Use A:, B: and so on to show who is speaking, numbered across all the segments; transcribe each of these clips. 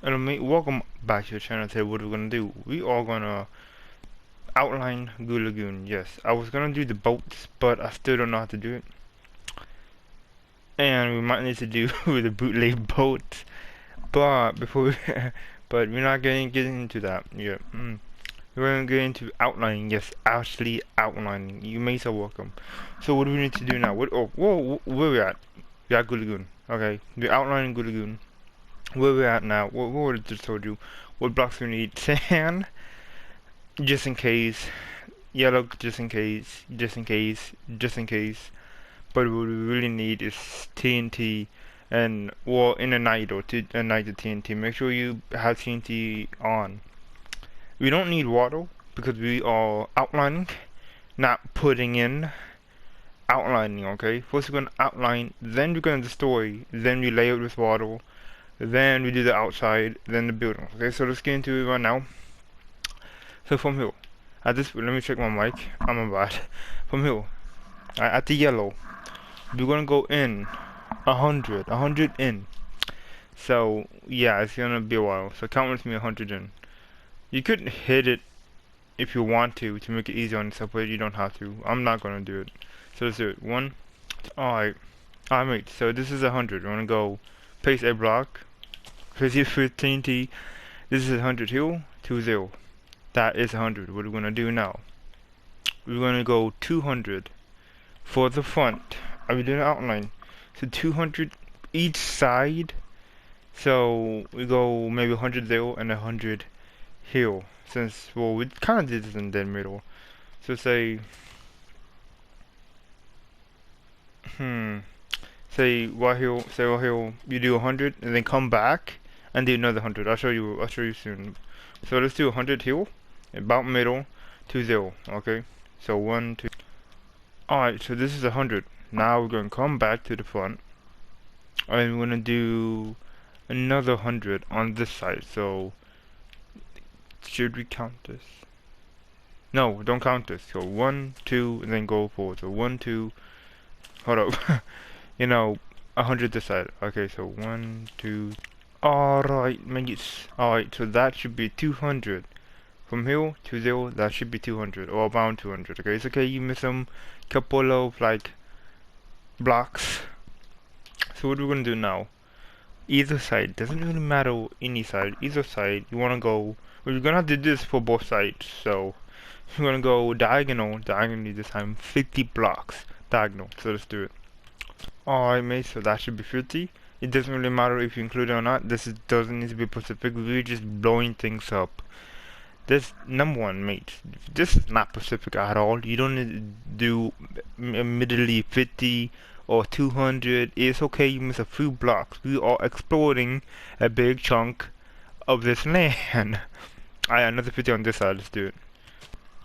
A: Hello mate, welcome back to the channel. Today what we're gonna do, we are gonna outline Goo Lagoon. Yes, I was gonna do the boats, but I still don't know how to do it. And we might need to do with a bootleg boat. But before we but we're not getting into that yet. We're gonna get into outlining, yes, actually outlining. You may so welcome. So what do we need to do now? Where we at? We at Goo Lagoon. Okay, we're outlining Goo Lagoon. Where we at now? What I just told you. What blocks we need? Sand, just in case. Yellow, just in case. Just in case. Just in case. But what we really need is TNT, and well, in a night or a night of TNT. Make sure you have TNT on. We don't need water because we are outlining, not putting in. Outlining, okay? First we're gonna outline, then we're gonna destroy, then we lay it with water, then we do the outside, then the building. Okay, so let's get into it right now. So from here, at this, let me check my mic. I'm bad. From here, at the yellow, we're gonna go in 100 in. So yeah, it's gonna be a while. So count with me 100 in. You could hit it if you want to make it easy on yourself, but you don't have to. I'm not gonna do it. So let's do it. One. Alright. Alright, mate. So this is 100. We're gonna go paste a block. Paste it for TNT. This is 100 here. 20. That is 100. What we're gonna do now? We're gonna go 200 for the front. Are we doing an outline? So 200 each side. So we go maybe 100 there and 100 here. Since, well, we kind of did this in the middle. So say, say right here, you do 100 and then come back and do another 100. I'll show you soon. So let's do 100 here, about middle, 20. Okay. So 1, 2. Alright, so this is 100. Now we're going to come back to the front. And we're going to do another 100 on this side. So, should we count this? No, don't count this. So 1, 2, and then go forward. So 1, 2, hold up. You know, 100 this side. Okay, so 1, 2. Alright, mates. Alright, so that should be 200. From here to 0, that should be 200, or around 200, okay? It's okay, you miss some couple of, like, blocks. So what we're gonna do now, either side, doesn't really matter any side, either side, you wanna go, well, you're gonna have to do this for both sides, so you're gonna go diagonally this time, 50 blocks, diagonal, so let's do it. Alright, mate, so that should be 50. It doesn't really matter if you include it or not, doesn't need to be specific, we're just blowing things up. This number one, mate. This is not Pacific at all. You don't need to do immediately 50 or 200. It's okay. You miss a few blocks. We are exploring a big chunk of this land. Alright, another 50 on this side. Let's do it.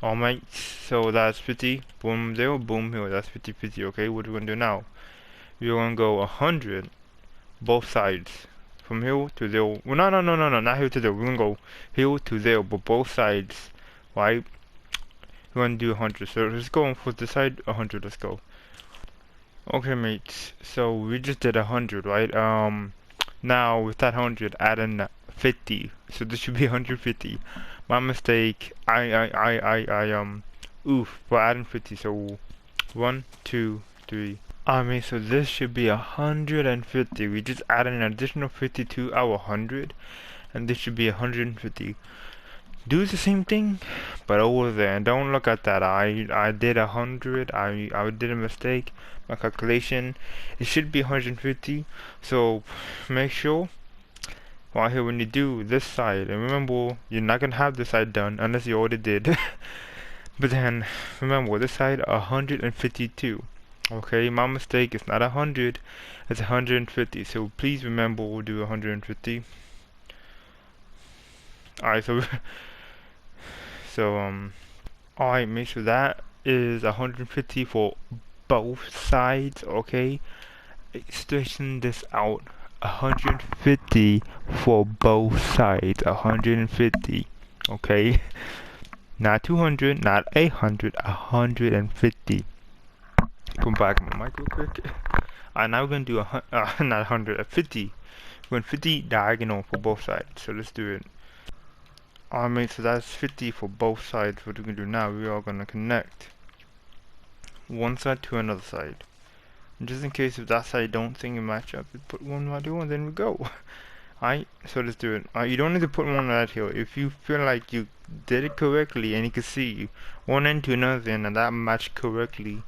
A: Alright, so that's 50. Boom there, boom here. That's 50, 50. Okay, what are we gonna do now? We're gonna go 100 both sides. From here to there. Well, no, not here to there. We're gonna go here to there, but both sides, right? We're gonna do 100. So let's go for the side 100. Let's go. Okay, mates. So we just did 100, right? Now with that 100, add in 50. So this should be 150. My mistake. Oof. For adding 50. So 1, 2, 3. I mean, so this should be 150. We just added an additional 50 to our 100, and this should be 150. Do the same thing, but over there. And don't look at that. I did 100. I did a mistake. My calculation. It should be 150. So make sure right here when you do this side, and remember you're not gonna have this side done unless you already did. But then remember this side 152. Okay, my mistake, it's not 100, it's 150, so please remember we'll do 150. Alright, alright, make sure that is 150 for both sides, okay? Straighten this out, 150 for both sides, 150, okay? Not 200, not 800, 150. Come back my mic real quick. Now we're gonna do not 100, 50. We're going 50 diagonal for both sides. So let's do it. Alright, so that's 50 for both sides. What we're gonna do now, we are gonna connect one side to another side. And just in case if that side don't think it match up, we put one value and then we go. Alright, so let's do it. You don't need to put one right here. If you feel like you did it correctly and you can see one end to another end and that matched correctly,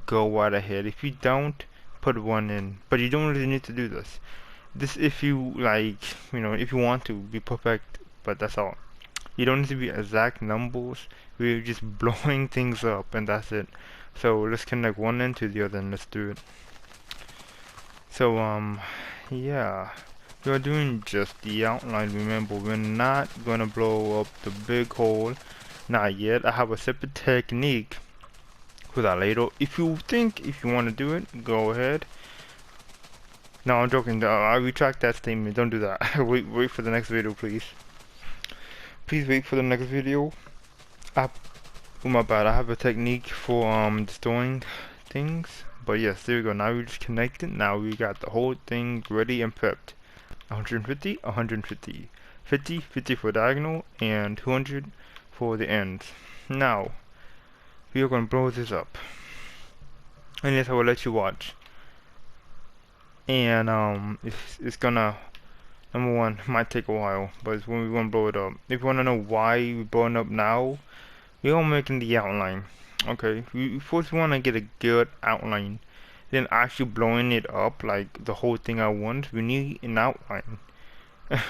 A: go right ahead. If you don't, put one in. But you don't really need to do this. This if you like, if you want to be perfect, but that's all. You don't need to be exact numbers. We're just blowing things up and that's it. So let's connect one end to the other and let's do it. So yeah. We are doing just the outline. Remember, we're not gonna blow up the big hole. Not yet. I have a separate technique for that later. If you want to do it, go ahead. No, I'm joking. I retract that statement. Don't do that. wait for the next video, please. Please wait for the next video. Oh my bad. I have a technique for destroying things. But yes, there we go. Now we just connected. Now we got the whole thing ready and prepped. 150, 150, 50, 50 for diagonal, and 200 for the ends. Now, we are going to blow this up. And yes, I will let you watch. And it's gonna, number one, might take a while, but it's when we want to blow it up. If you want to know why we're blowing up now, we are making the outline. Okay, first we want to get a good outline. Then actually blowing it up like the whole thing at once, we need an outline.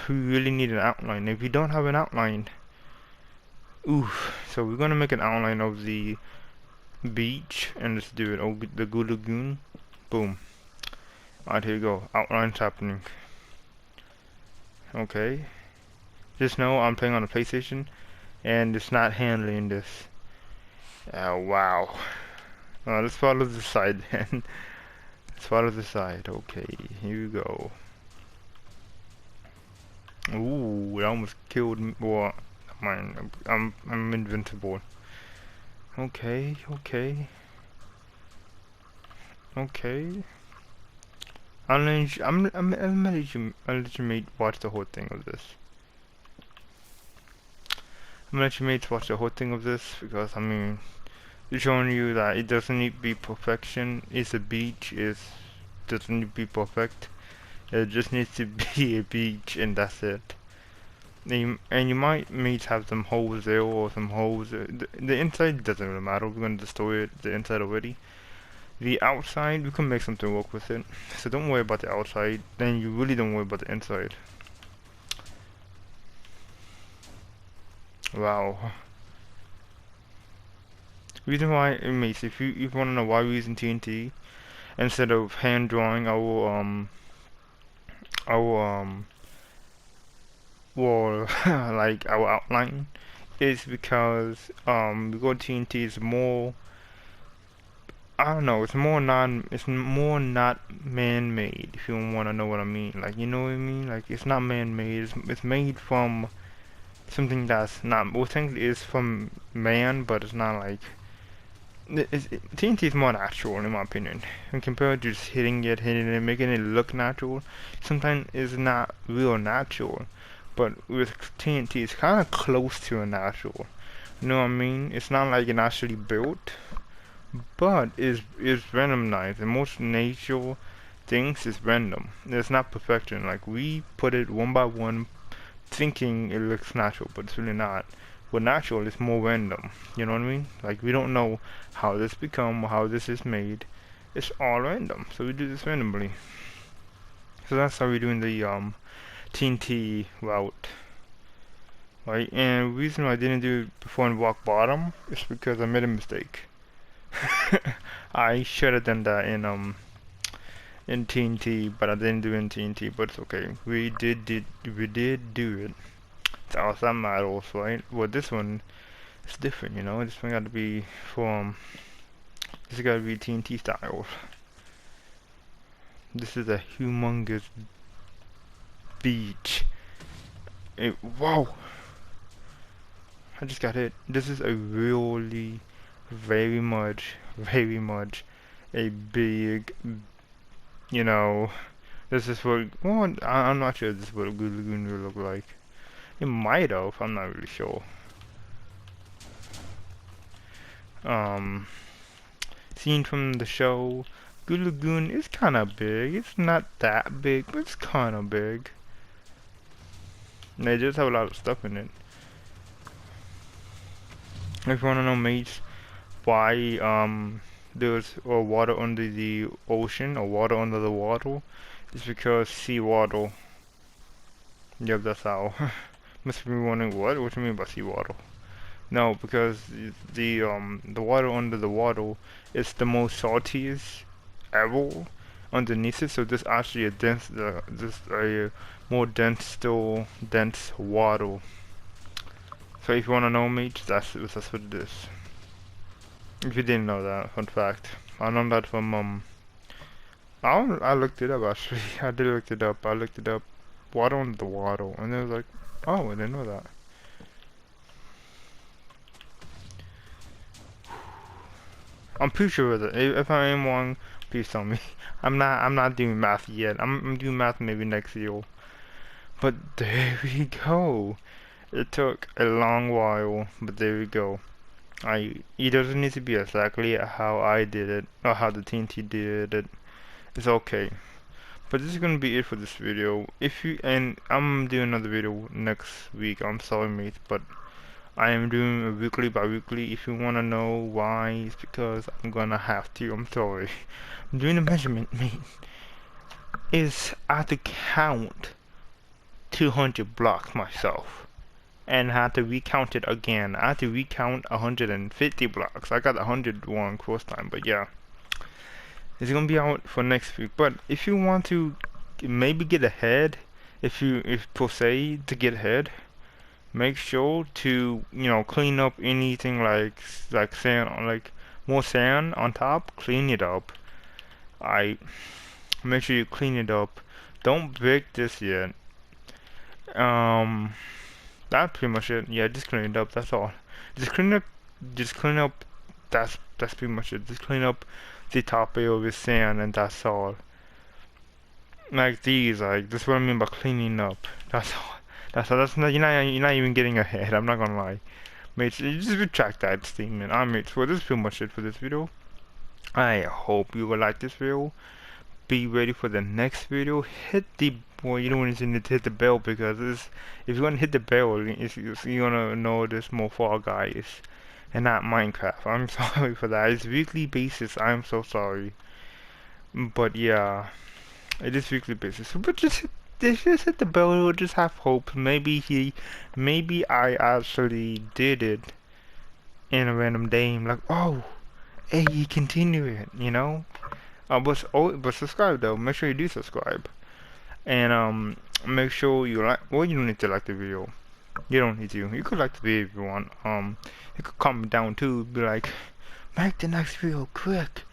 A: We really need an outline. If you don't have an outline, oof. So we're gonna make an outline of the beach and let's do it. Oh, the Goo Lagoon. Boom. Alright, here you go. Outline's happening. Okay. Just know I'm playing on a PlayStation and it's not handling this. Wow. Let's follow the side then. Let's follow the side. Okay, here we go. Ooh, it almost killed me. Well, mine. I'm invincible. Okay. I'll let your mate watch the whole thing of this. I'm gonna let your mates watch the whole thing of this because it's showing you that it doesn't need to be perfection. It's a beach. It doesn't need to be perfect. It just needs to be a beach and that's it. And you might have some holes there or some holes. The inside doesn't really matter. We're gonna destroy the inside already. The outside, we can make something work with it. So don't worry about the outside. Then you really don't worry about the inside. Wow. Reason why it makes, if you want to know why we're using TNT instead of hand drawing our well like our outline, is because we go TNT is more, I don't know, it's more not man-made, if you want to know what I mean. Like, you know what I mean? Like, it's not man-made. It's made from something that's not, well, technically is from man, but it's not like, TNT is more natural in my opinion. And compared to just hitting it, making it look natural, sometimes it's not real natural. But with TNT, it's kind of close to a natural. You know what I mean? It's not like it naturally built, but it's randomized. And most natural things is random. It's not perfection. Like, we put it one by one, thinking it looks natural, but it's really not. What natural is more random. You know what I mean? Like, we don't know how this become or how this is made. It's all random. So we do this randomly. So that's how we're doing the TNT route. Right? And the reason why I didn't do it before in rock bottom is because I made a mistake. I should have done that in TNT, but I didn't do it in TNT, but it's okay. We did do it. It's awesome models, right? Well, this one is different, you know. This one got to be from. This got to be TNT style. This is a humongous beach. Whoa! I just got hit. This is a really, very much a big, you know, This is what, well, I'm not sure this is what a Goo Lagoon will look like. It might have, I'm not really sure. Scene from the show, Goo Lagoon is kind of big. It's not that big, but it's kind of big. And they just have a lot of stuff in it. If you want to know, mates, why there's water under the ocean or water under the water, it's because seawater. Yep, that's how. Must be wondering what? What do you mean by seawater? No, because the water under the water is the most saltiest ever underneath it. So this actually a dense, this a more dense, still dense water. So if you wanna know, mates, that's what it is. If you didn't know that, fun fact. I know that from I looked it up actually. I did look it up. I looked it up. Water under the water, and it was like, oh, I didn't know that. I'm pretty sure that if I am wrong, please tell me. I'm not doing math yet. I'm doing math maybe next year. But there we go. It took a long while, but there we go. It doesn't need to be exactly how I did it or how the TNT did it. It's okay. But this is gonna be it for this video. And I'm doing another video next week. I'm sorry, mates, but I am doing a weekly by weekly. If you wanna know why, it's because I'm gonna have to. I'm sorry. I'm doing a measurement, mate. I have to count 200 blocks myself, and I have to recount it again. I have to recount 150 blocks. I got 101 first time, but yeah. It's gonna be out for next week. But if you want to maybe get ahead, if per se to get ahead, make sure to clean up anything like sand, like more sand on top. Clean it up. I make sure you clean it up. Don't break this yet. That's pretty much it. Yeah, just clean it up. That's all. Just clean up. Just clean up. That's pretty much it. Just clean up the top area with sand, and that's all. Like these, like this is what I mean by cleaning up. That's all. That's all. That's not. You're not even getting ahead. I'm not gonna lie, mates. You just retract that statement. Mates. Well, this is pretty much it for this video. I hope you will like this video. Be ready for the next video. Hit the you don't want to hit the bell, because if you're gonna hit the bell, you're gonna know there's more Fall Guys and not Minecraft. I'm sorry for that. It's weekly basis. I'm so sorry. But yeah, it is weekly basis. But just hit the bell. We'll just have hope. Maybe I actually did it in a random day. I'm like, oh, hey, you continue it, but subscribe though. Make sure you do subscribe, and make sure you like. Well, you don't need to like the video. You don't need to. You could like the video if you want. You could comment down too. Be like, make the next video quick.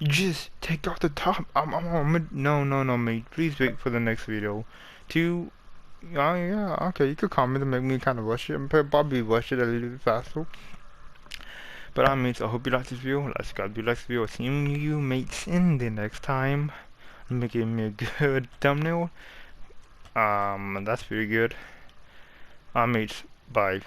A: Just take off the top. No, mate. Please wait for the next video. Yeah, okay. You could comment and make me kind of rush it. Probably rush it a little bit faster. But mates, I hope you liked this video. Let's go. If you liked this video, seeing you mates in the next time. Making me a good thumbnail. That's pretty good. Mates, bye.